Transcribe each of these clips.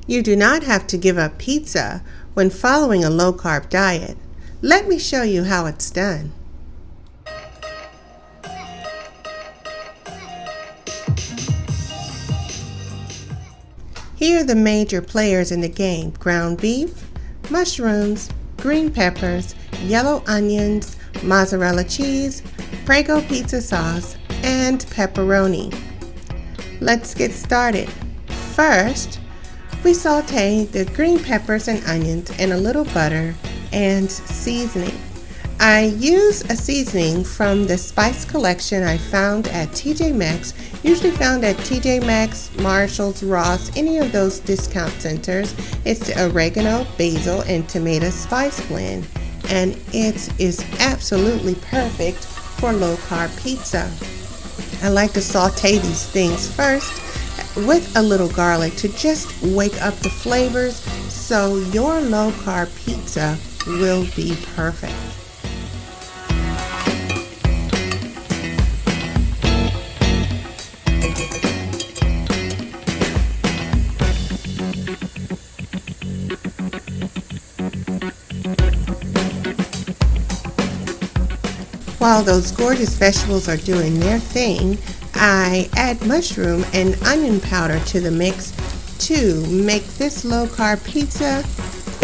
You do not have to give up pizza when following a low-carb diet. Let me show you how it's done. Here are the major players in the game: ground beef, mushrooms, green peppers, yellow onions, mozzarella cheese, Prego pizza sauce, and pepperoni. Let's get started. First, we saute the green peppers and onions in a little butter and seasoning. I use a seasoning from the spice collection I found at TJ Maxx, usually found at TJ Maxx, Marshall's, Ross, any of those discount centers. It's the oregano, basil, and tomato spice blend, and it is absolutely perfect for low-carb pizza. I like to saute these things first with a little garlic to just wake up the flavors, so your low-carb pizza will be perfect. While those gorgeous vegetables are doing their thing, I add mushroom and onion powder to the mix to make this low-carb pizza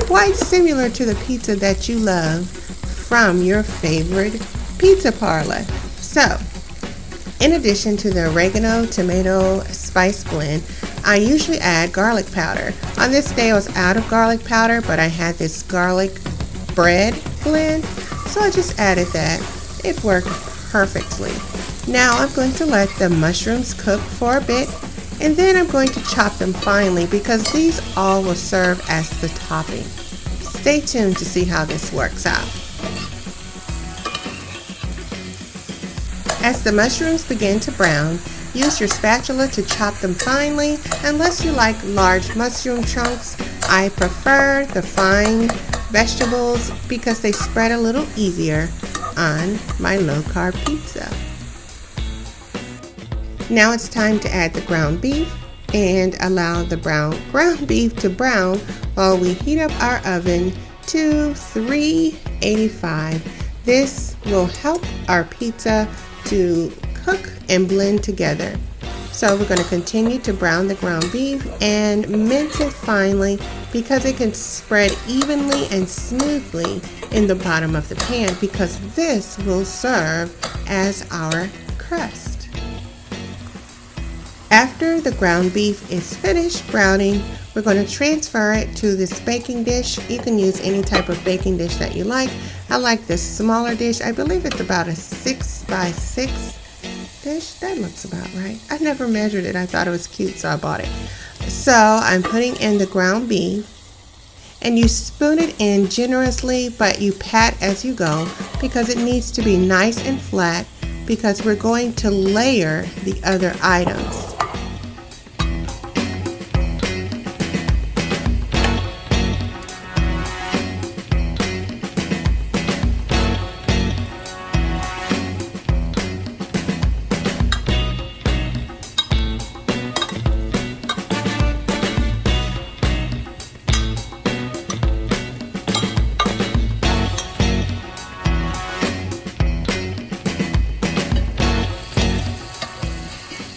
quite similar to the pizza that you love from your favorite pizza parlor. So, in addition to the oregano tomato spice blend, I usually add garlic powder. On this day I was out of garlic powder, but I had this garlic bread blend, so I just added that. It worked perfectly. Now I'm going to let the mushrooms cook for a bit, and then I'm going to chop them finely because these all will serve as the topping. Stay tuned to see how this works out. As the mushrooms begin to brown, use your spatula to chop them finely. Unless you like large mushroom chunks, I prefer the fine vegetables because they spread a little easier on my low-carb pizza. Now it's time to add the ground beef and allow the ground beef to brown while we heat up our oven to 385. This will help our pizza to cook and blend together. So we're going to continue to brown the ground beef and mince it finely because it can spread evenly and smoothly in the bottom of the pan, because this will serve as our crust. After the ground beef is finished browning, we're going to transfer it to this baking dish. You can use any type of baking dish that you like. I like this smaller dish. I believe it's about a 6 by 6 dish. That looks about right. I never measured it. I thought it was cute, so I bought it. So I'm putting in the ground beef, and you spoon it in generously, but you pat as you go because it needs to be nice and flat because we're going to layer the other items.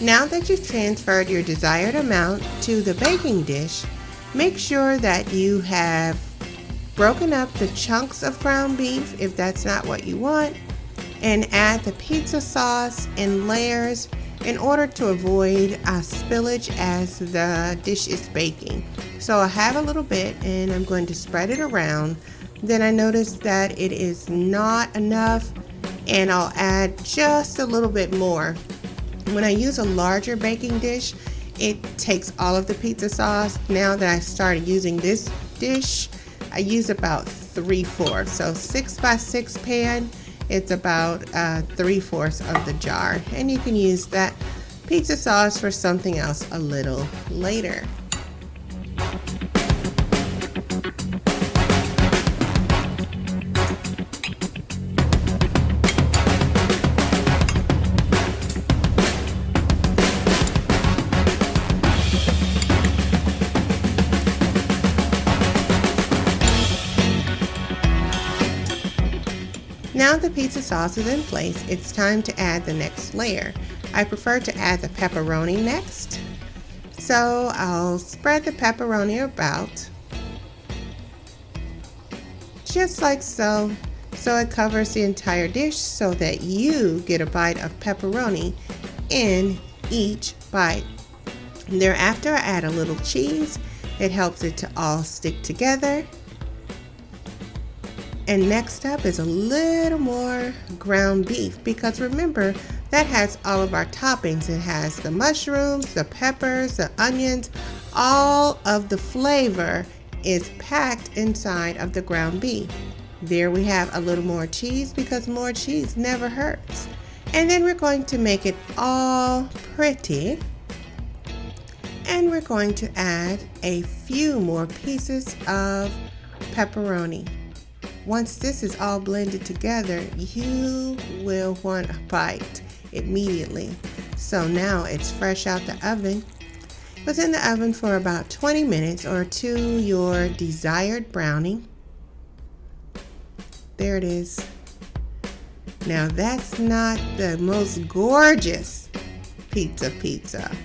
Now that you've transferred your desired amount to the baking dish, make sure that you have broken up the chunks of ground beef if that's not what you want, and add the pizza sauce in layers in order to avoid spillage as the dish is baking. So I have a little bit and I'm going to spread it around. Then I noticed that it is not enough and I'll add just a little bit more. When I use a larger baking dish, it takes all of the pizza sauce. Now that I started using this dish, I use about 3/4. So 6 by 6 pan, it's about 3/4 of the jar. And you can use that pizza sauce for something else a little later. Now the pizza sauce is in place, it's time to add the next layer. I prefer to add the pepperoni next. So I'll spread the pepperoni about, just like so, so it covers the entire dish so that you get a bite of pepperoni in each bite. Thereafter, I add a little cheese. It helps it to all stick together. And next up is a little more ground beef, because remember, that has all of our toppings. It has the mushrooms, the peppers, the onions. All of the flavor is packed inside of the ground beef. There we have a little more cheese, because more cheese never hurts. And then we're going to make it all pretty. And we're going to add a few more pieces of pepperoni. Once this is all blended together, you will want a bite immediately. So now it's fresh out the oven. It was in the oven for about 20 minutes or to your desired browning. There it is. Now that's not the most gorgeous pizza,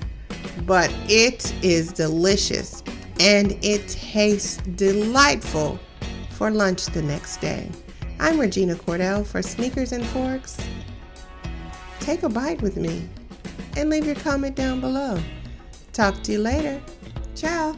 but it is delicious and it tastes delightful for lunch the next day. I'm Regina Cordell for Sneakers and Forks. Take a bite with me and leave your comment down below. Talk to you later. Ciao.